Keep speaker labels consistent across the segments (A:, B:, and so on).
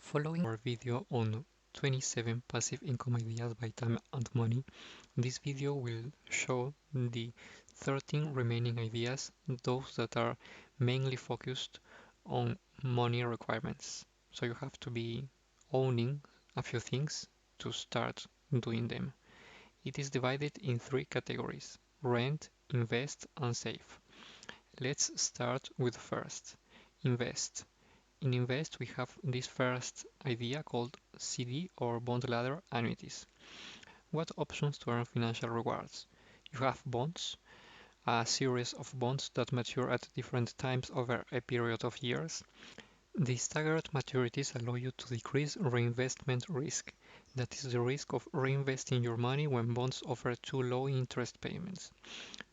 A: Following our video on 27 passive income ideas by time and money, this video will show the 13 remaining ideas, those that are mainly focused on money requirements. So you have to be owning a few things to start doing them. It is divided in three categories: rent, invest, and save. Let's start with first, invest. In Invest, we have this first idea called CD or bond ladder annuities. What options to earn financial rewards? You have bonds, a series of bonds that mature at different times over a period of years. The staggered maturities allow you to decrease reinvestment risk. That is the risk of reinvesting your money when bonds offer too low interest payments.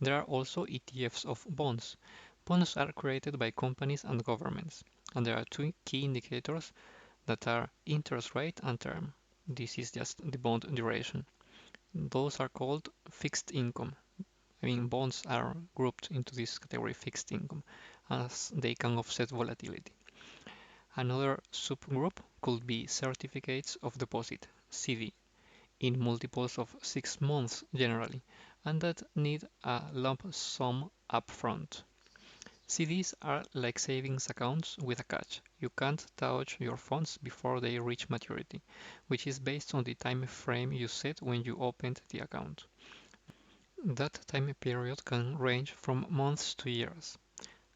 A: There are also ETFs of bonds. Bonds are created by companies and governments, and there are two key indicators that are interest rate and term. This is just the bond duration. Those are called fixed income. Bonds are grouped into this category fixed income as they can offset volatility. Another subgroup could be certificates of deposit, CD, in multiples of 6 months generally, and that need a lump sum upfront. CDs are like savings accounts with a catch. You can't touch your funds before they reach maturity, which is based on the time frame you set when you opened the account. That time period can range from months to years.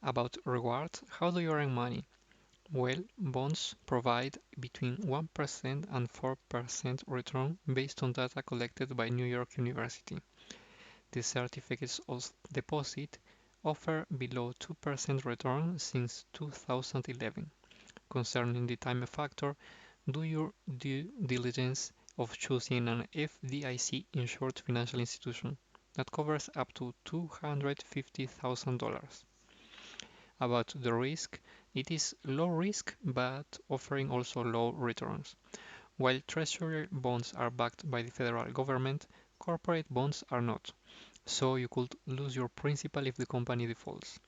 A: About rewards, how do you earn money? Well, bonds provide between 1% and 4% return based on data collected by New York University. The certificates of deposit offer below 2% return since 2011. Concerning the time factor, do your due diligence of choosing an FDIC-insured financial institution that covers up to $250,000. About the risk, it is low risk but offering also low returns. While treasury bonds are backed by the federal government, corporate bonds are not, so you could lose your principal if the company defaults.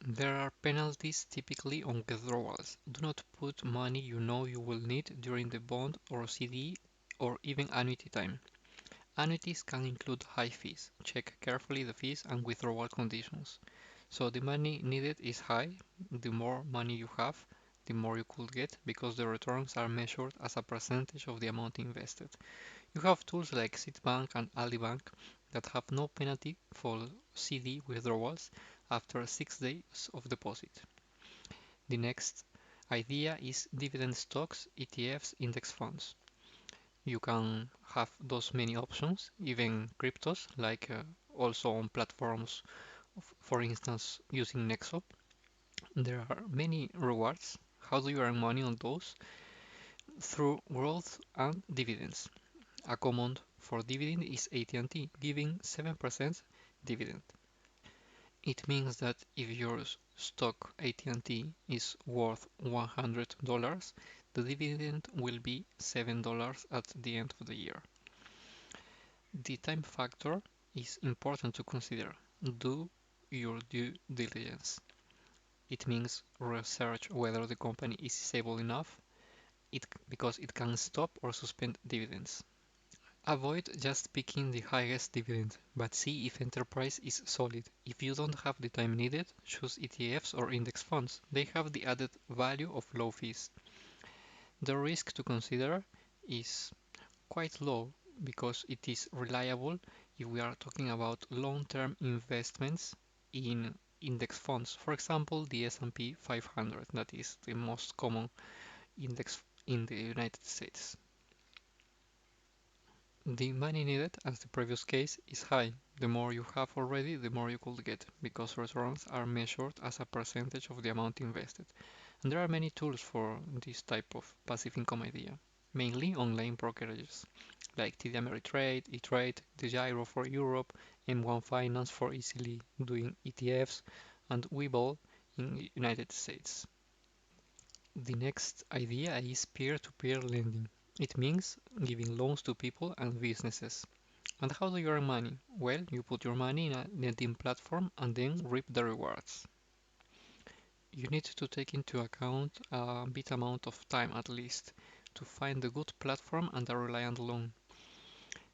A: There are penalties typically on withdrawals. Do not put money you know you will need during the bond or CD or even annuity time. Annuities can include high fees. Check carefully the fees and withdrawal conditions. So the money needed is high. The more money you have, the more you could get because the returns are measured as a percentage of the amount invested. You have tools like Citibank and Aldibank that have no penalty for CD withdrawals after 6 days of deposit. The next idea is dividend stocks, ETFs, index funds. You can have those many options, even cryptos, like also on platforms, for instance, using Nexo. There are many rewards. How do you earn money on those? Through growth and dividends. A common for dividend is AT&T, giving 7% dividend. It means that if your stock AT&T is worth $100, the dividend will be $7 at the end of the year. The time factor is important to consider. Do your due diligence. It means research whether the company is stable enough because it can stop or suspend dividends. Avoid just picking the highest dividend, but see if enterprise is solid. If you don't have the time needed, choose ETFs or index funds. They have the added value of low fees. The risk to consider is quite low because it is reliable if we are talking about long-term investments in index funds. For example, the S&P 500, that is the most common index in the United States. The money needed, as the previous case, is high. The more you have already, the more you could get, because returns are measured as a percentage of the amount invested. And there are many tools for this type of passive income idea, mainly online brokerages, like TD Ameritrade, eTrade, DEGIRO for Europe, M1 Finance for easily doing ETFs, and Webull in United States. The next idea is peer-to-peer lending. It means giving loans to people and businesses. And how do you earn money? Well, you put your money in a lending platform and then reap the rewards. You need to take into account a bit amount of time at least to find a good platform and a reliant loan.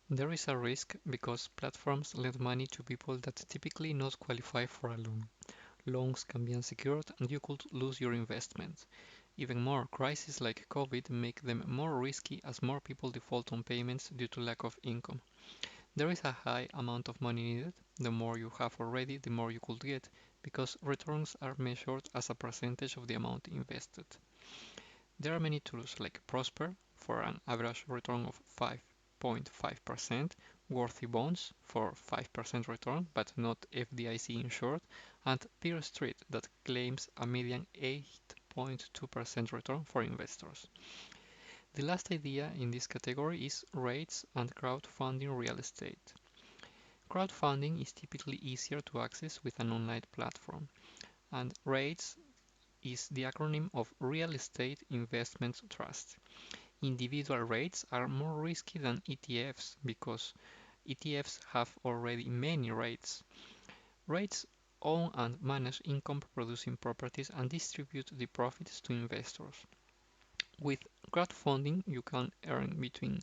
A: There is a risk because platforms lend money to people that typically not qualify for a loan. Loans can be unsecured and you could lose your investment. Even more, crises like COVID make them more risky as more people default on payments due to lack of income. There is a high amount of money needed. The more you have already, the more you could get, because returns are measured as a percentage of the amount invested. There are many tools like Prosper for an average return of 5.5%, Worthy Bonds for 5% return but not FDIC insured, and Peer Street that claims a median 8.2% return for investors. The last idea in this category is REITs and crowdfunding real estate. Crowdfunding is typically easier to access with an online platform, and REITs is the acronym of Real Estate Investment Trust. Individual REITs are more risky than ETFs because ETFs have already many REITs. REITs own and manage income-producing properties and distribute the profits to investors. With crowdfunding, you can earn between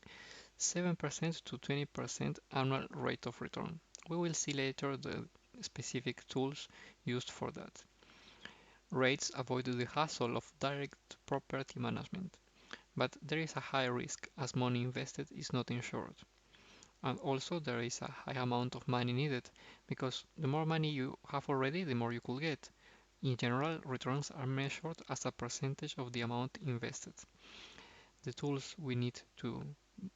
A: 7% to 20% annual rate of return. We will see later the specific tools used for that. REITs avoid the hassle of direct property management, but there is a high risk as money invested is not insured. And also there is a high amount of money needed because the more money you have already, the more you could get. In general, returns are measured as a percentage of the amount invested. The tools we need to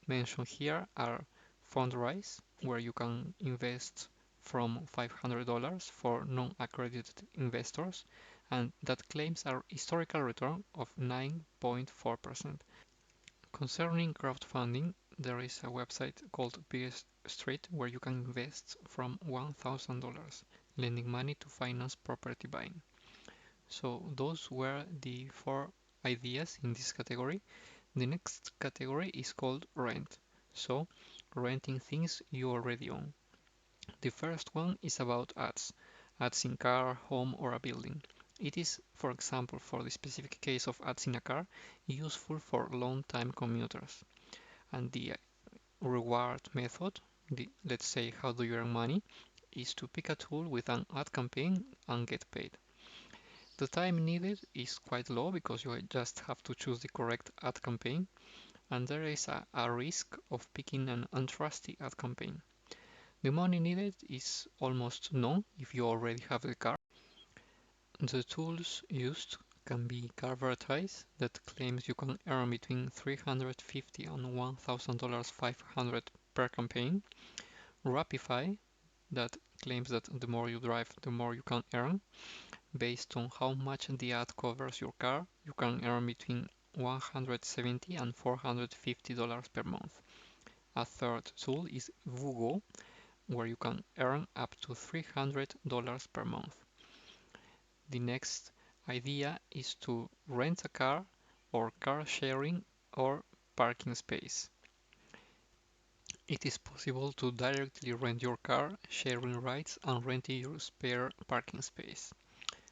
A: mention here are Fundrise, where you can invest from $500 for non-accredited investors, and that claims a historical return of 9.4%. Concerning crowdfunding, there is a website called Peer Street where you can invest from $1,000, lending money to finance property buying. So those were the four ideas in this category. The next category is called rent. So renting things you already own. The first one is about ads. Ads in car, home or a building. It is, for example, for the specific case of ads in a car, useful for long-time commuters. And the reward method, let's say how do you earn money, is to pick a tool with an ad campaign and get paid. The time needed is quite low because you just have to choose the correct ad campaign, and there is a risk of picking an untrusty ad campaign. The money needed is almost none if you already have the car. The tools used can be Carvertise that claims you can earn between $350 and $1,500 per campaign, Rapify that claims that the more you drive, the more you can earn. Based on how much the ad covers your car, you can earn between $170 and $450 per month. A third tool is Vugo, where you can earn up to $300 per month. The next idea is to rent a car or car sharing or parking space. It is possible to directly rent your car, sharing rides, and renting your spare parking space.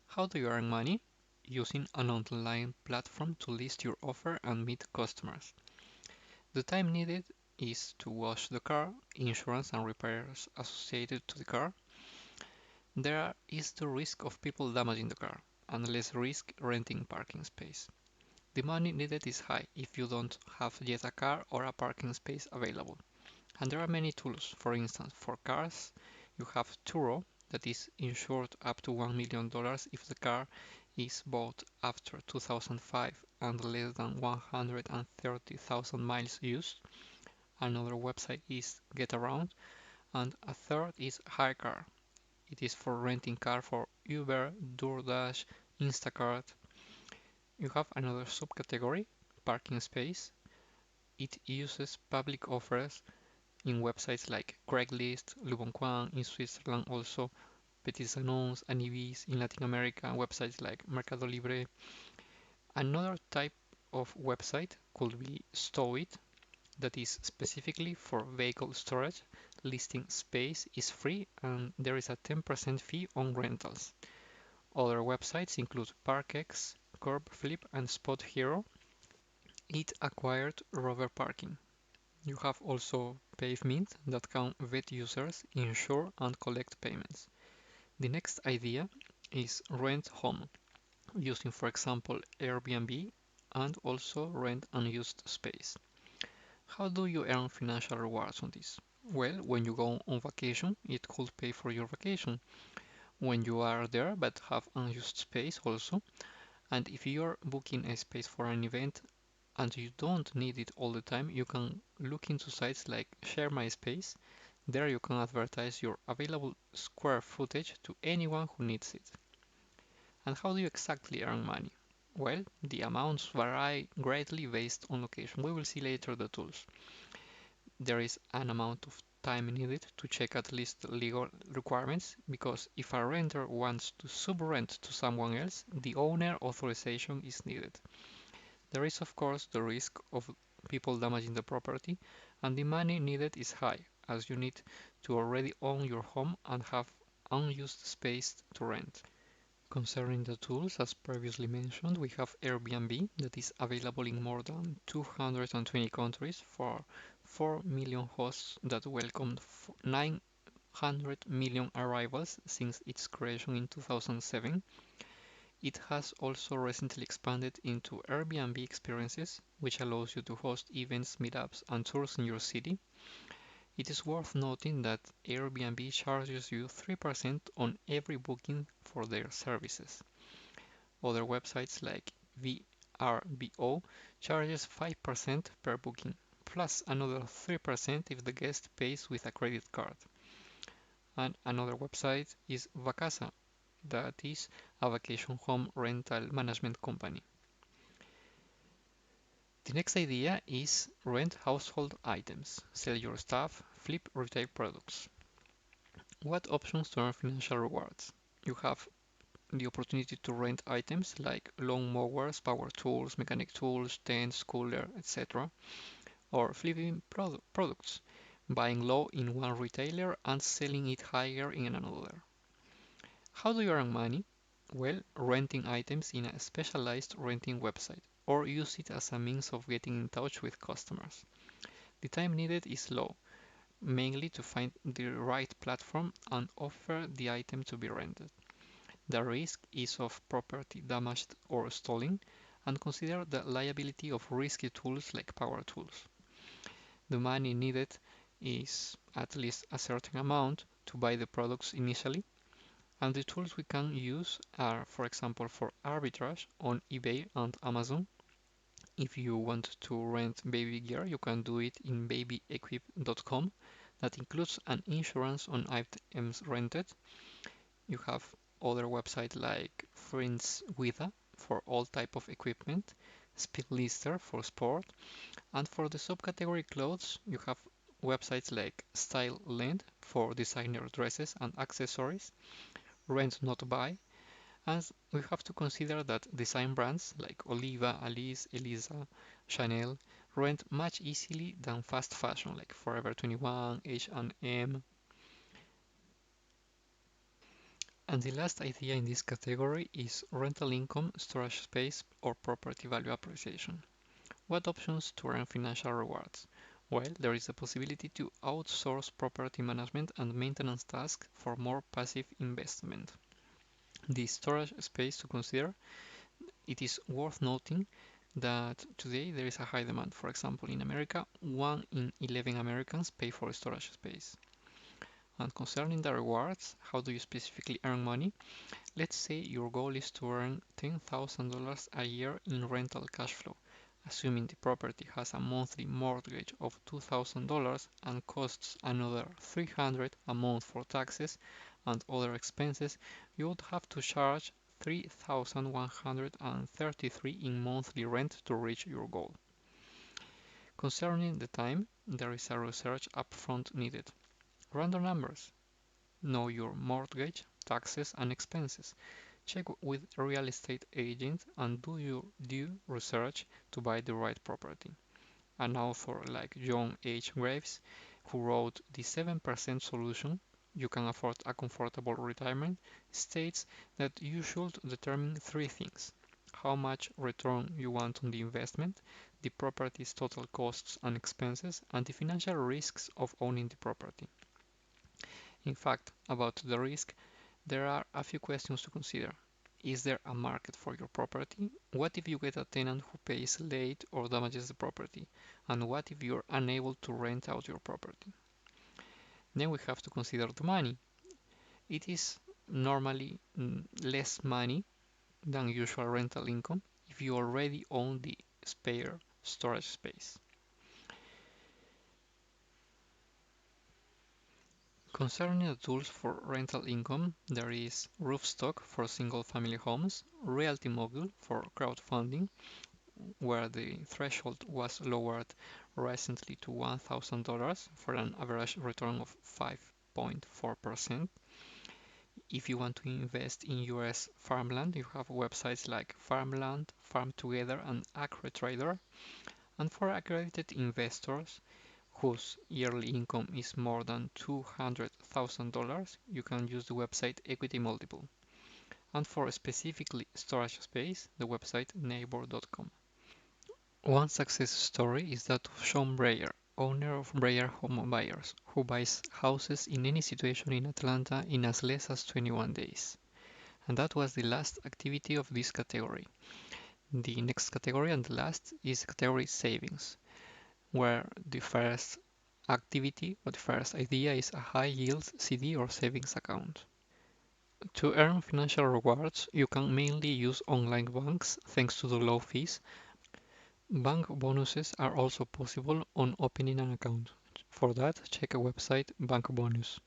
A: How do you earn money? Using an online platform to list your offer and meet customers. The time needed is to wash the car, insurance and repairs associated to the car. There is the risk of people damaging the car, and less risk renting parking space. The money needed is high if you don't have yet a car or a parking space available. And there are many tools. For instance, for cars, you have Turo that is insured up to $1 million if the car is bought after 2005 and less than 130,000 miles used. Another website is Getaround, and a third is HireCar. It is for renting car for Uber, DoorDash, Instacart. You have another subcategory, parking space. It uses public offers in websites like Craigslist, Leboncoin, in Switzerland also, Petits Annonces, Anibis, in Latin America, websites like Mercado Libre. Another type of website could be Stowit, that is specifically for vehicle storage. Listing space is free and there is a 10% fee on rentals. Other websites include ParkX, CurbFlip, and Spot Hero. It acquired Rover Parking. You have also Pavemint that can vet users, insure, and collect payments. The next idea is rent home, using for example Airbnb and also rent unused space. How do you earn financial rewards on this? Well, when you go on vacation, it could pay for your vacation. When you are there but have unused space also, and if you're booking a space for an event and you don't need it all the time, you can look into sites like Share My Space. There you can advertise your available square footage to anyone who needs it. And how do you exactly earn money? Well, the amounts vary greatly based on location. We will see later the tools. There is an amount of time needed to check at least legal requirements, because if a renter wants to sub-rent to someone else, the owner authorization is needed. There is of course the risk of people damaging the property, and the money needed is high, as you need to already own your home and have unused space to rent. Concerning the tools, as previously mentioned, we have Airbnb that is available in more than 220 countries for 4 million hosts that welcomed 900 million arrivals since its creation in 2007. It has also recently expanded into Airbnb Experiences, which allows you to host events, meetups, and tours in your city. It is worth noting that Airbnb charges you 3% on every booking for their services. Other websites like VRBO charges 5% per booking, plus another 3% if the guest pays with a credit card. And another website is Vacasa, that is a vacation home rental management company. The next idea is rent household items, sell your stuff, flip retail products. What options to earn financial rewards? You have the opportunity to rent items like lawn mowers, power tools, mechanic tools, tents, cooler, etc. Or flipping products, buying low in one retailer and selling it higher in another. How do you earn money? Well, renting items in a specialized renting website, or use it as a means of getting in touch with customers. The time needed is low, mainly to find the right platform and offer the item to be rented. The risk is of property damaged or stolen, and consider the liability of risky tools like power tools. The money needed is at least a certain amount to buy the products initially, and the tools we can use are, for example, for arbitrage on eBay and Amazon. If you want to rent baby gear, you can do it in babyequip.com. That includes an insurance on items rented. You have other websites like Friendswitha for all type of equipment, Speedlister for sport, and for the subcategory clothes, you have websites like StyleLand for designer dresses and accessories, Rent Not Buy, and we have to consider that design brands like Oliva, Alice, Elisa, Chanel rent much easily than fast fashion like Forever 21, H&M. And the last idea in this category is rental income, storage space, or property value appreciation. What options to earn financial rewards? Well, there is a possibility to outsource property management and maintenance tasks for more passive investment. The storage space to consider, it is worth noting that today there is a high demand. For example, in America, 1 in 11 Americans pay for storage space. And concerning the rewards, how do you specifically earn money? Let's say your goal is to earn $10,000 a year in rental cash flow. Assuming the property has a monthly mortgage of $2,000 and costs another $300 a month for taxes and other expenses, you would have to charge $3,133 in monthly rent to reach your goal. Concerning the time, there is a research upfront needed. Random numbers. Know your mortgage, taxes, and expenses. Check with a real estate agent and do your due research to buy the right property. An author like John H. Graves, who wrote The 7% Solution, you can afford a comfortable retirement, states that you should determine three things: how much return you want on the investment, the property's total costs and expenses, and the financial risks of owning the property. In fact, about the risk, there are a few questions to consider. Is there a market for your property? What if you get a tenant who pays late or damages the property? And what if you're unable to rent out your property? Then we have to consider the money. It is normally less money than usual rental income if you already own the spare storage space. Concerning the tools for rental income, there is Roofstock for single-family homes, Realty Mogul for crowdfunding, where the threshold was lowered recently to $1,000 for an average return of 5.4%. If you want to invest in US farmland, you have websites like Farmland, Farm Together, and AcreTrader. And for accredited investors whose yearly income is more than $200,000, you can use the website Equity Multiple. And for specifically storage space, the website Neighbor.com. One success story is that of Sean Breyer, owner of Breyer Home Buyers, who buys houses in any situation in Atlanta in as less as 21 days. And that was the last activity of this category. The next category and the last is category savings, where the first activity or the first idea is a high yield CD or savings account. To earn financial rewards, you can mainly use online banks thanks to the low fees. Bank bonuses are also possible on opening an account. For that, check a website Bank Bonus.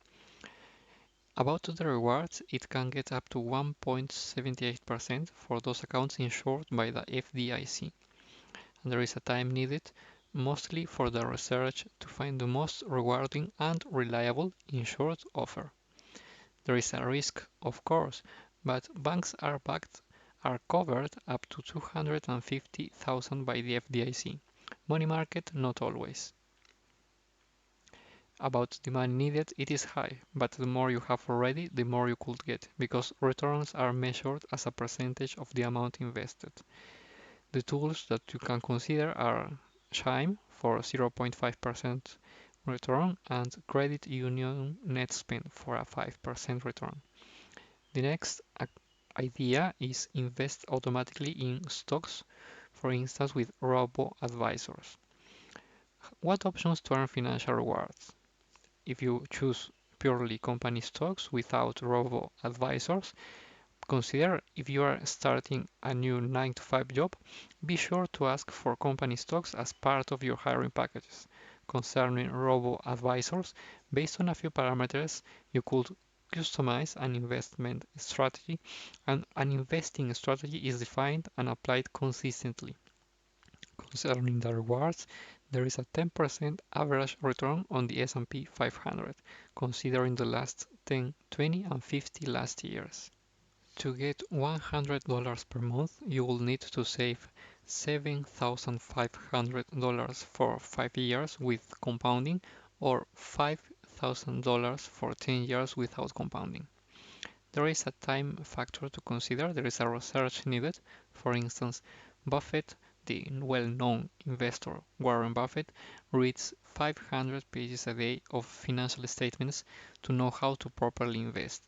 A: About the rewards, it can get up to 1.78% for those accounts insured by the FDIC. And there is a time needed, mostly for the research, to find the most rewarding and reliable insured offer. There is a risk, of course, but banks are covered up to $250,000 by the FDIC. Money market, not always. About the money needed, it is high, but the more you have already, the more you could get, because returns are measured as a percentage of the amount invested. The tools that you can consider are Chime for 0.5% return and Credit Union NetSpend for a 5% return. The next idea is invest automatically in stocks, for instance with robo-advisors. What options to earn financial rewards? If you choose purely company stocks without robo-advisors, consider if you are starting a new 9-to-5 job, be sure to ask for company stocks as part of your hiring packages. Concerning robo-advisors, based on a few parameters, you could customize an investment strategy, and an investing strategy is defined and applied consistently. Concerning the rewards, there is a 10% average return on the S&P 500, considering the last 10, 20, and 50 last years. To get $100 per month, you will need to save $7,500 for 5 years with compounding, or $5,000 for 10 years without compounding. There is a time factor to consider. There is a research needed. For instance, Buffett, the well-known investor Warren Buffett, reads 500 pages a day of financial statements to know how to properly invest.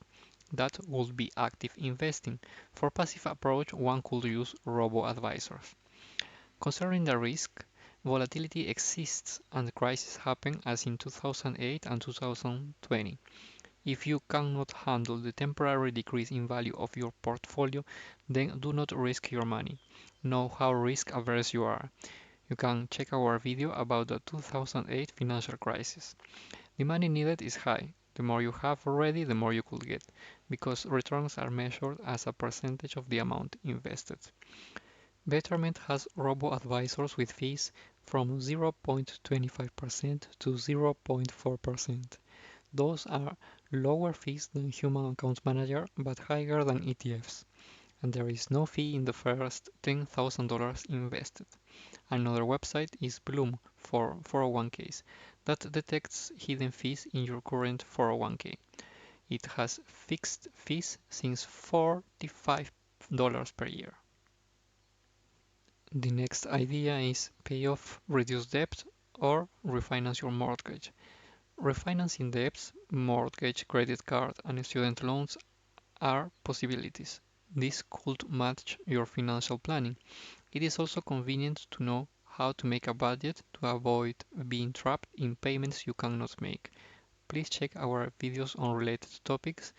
A: That would be active investing. For passive approach, one could use robo-advisors. Concerning the risk, volatility exists and crises happen as in 2008 and 2020. If you cannot handle the temporary decrease in value of your portfolio, then do not risk your money. Know how risk averse you are. You can check our video about the 2008 financial crisis. The money needed is high. The more you have already, the more you could get, because returns are measured as a percentage of the amount invested. Betterment has robo-advisors with fees from 0.25% to 0.4%. Those are lower fees than Human Account Manager, but higher than ETFs, and there is no fee in the first $10,000 invested. Another website is Bloom for 401ks that detects hidden fees in your current 401k. It has fixed fees since $45 per year. The next idea is pay off reduce debt or refinance your mortgage. Refinancing debts, mortgage, credit card, and student loans are possibilities. This could match your financial planning. It is also convenient to know how to make a budget to avoid being trapped in payments you cannot make. Please check our videos on related topics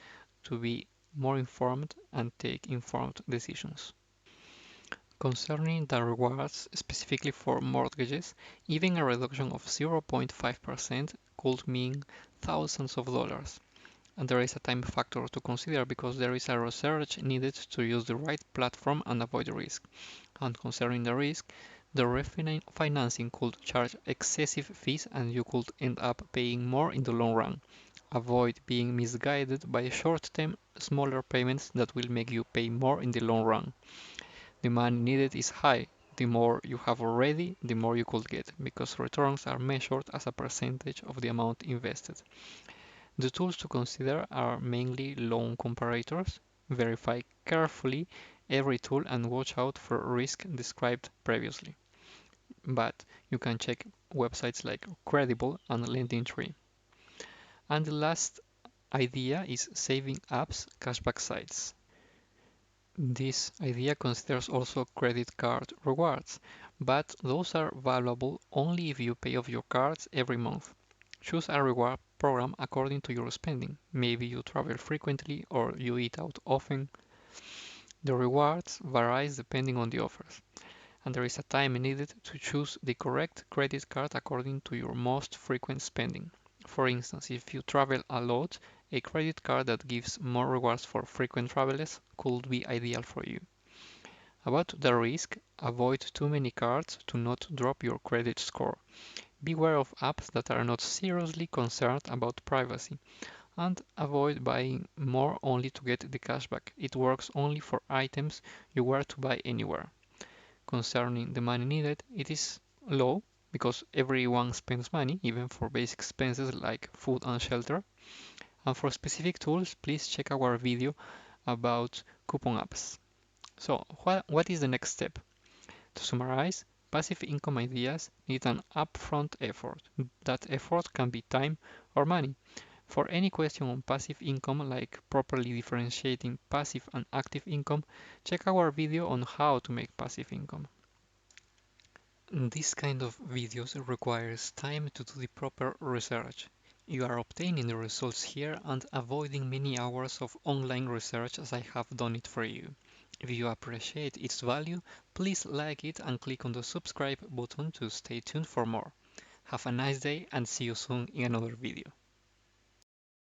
A: to be more informed and take informed decisions. Concerning the rewards specifically for mortgages, even a reduction of 0.5% could mean thousands of dollars. And there is a time factor to consider because there is a research needed to use the right platform and avoid risk. And concerning the risk, the refinancing could charge excessive fees and you could end up paying more in the long run. Avoid being misguided by short-term, smaller payments that will make you pay more in the long run. The money needed is high. The more you have already, the more you could get, because returns are measured as a percentage of the amount invested. The tools to consider are mainly loan comparators. Verify carefully every tool and watch out for risk described previously. But you can check websites like Credible and LendingTree. And the last idea is saving apps cashback sites. This idea considers also credit card rewards, but those are valuable only if you pay off your cards every month. Choose a reward program according to your spending. Maybe you travel frequently or you eat out often. The rewards varies depending on the offers, and there is a time needed to choose the correct credit card according to your most frequent spending. For instance, if you travel a lot, a credit card that gives more rewards for frequent travelers could be ideal for you. About the risk, avoid too many cards to not drop your credit score. Beware of apps that are not seriously concerned about privacy, and avoid buying more only to get the cashback. It works only for items you were to buy anywhere. Concerning the money needed, it is low because everyone spends money, even for basic expenses like food and shelter. And for specific tools, please check our video about coupon apps. So, what is the next step? To summarize, passive income ideas need an upfront effort. That effort can be time or money. For any question on passive income, like properly differentiating passive and active income, check our video on how to make passive income. This kind of videos requires time to do the proper research. You are obtaining the results here and avoiding many hours of online research as I have done it for you. If you appreciate its value, please like it and click on the subscribe button to stay tuned for more. Have a nice day and see you soon in another video.